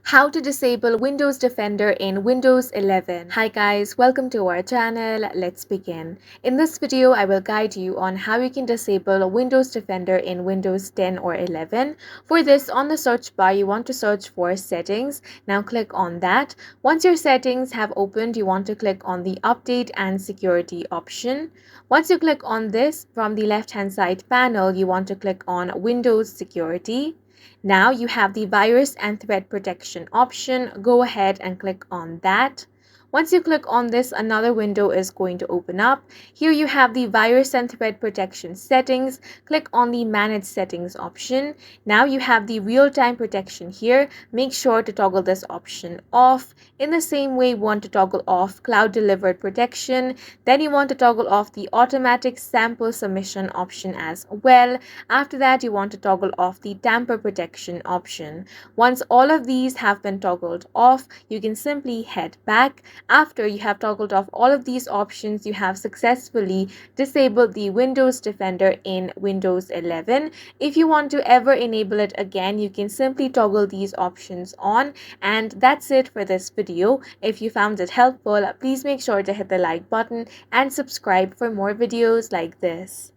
How to disable Windows Defender in Windows 11. Hi guys, welcome to our channel. Let's begin. In this video, I will guide you on how you can disable Windows Defender in Windows 10 or 11. For this, on the search bar, you want to search for settings. Now click on that. Once your settings have opened, you want to click on the update and security option. Once you click on this, from the left hand side panel, you want to click on Windows Security. Now you have the virus and threat protection option. Go ahead and click on that. Once you click on this, another window is going to open up. Here you have the virus and threat protection settings. Click on the manage settings option. Now you have the real-time protection here. Make sure to toggle this option off. In the same way, you want to toggle off cloud delivered protection. Then you want to toggle off the automatic sample submission option as well. After that, you want to toggle off the tamper protection option. Once all of these have been toggled off, you can simply head back. After you have toggled off all of these options, you have successfully disabled the Windows Defender in Windows 11. If you want to ever enable it again, you can simply toggle these options on. And that's it for this video. If you found it helpful, please make sure to hit the like button and subscribe for more videos like this.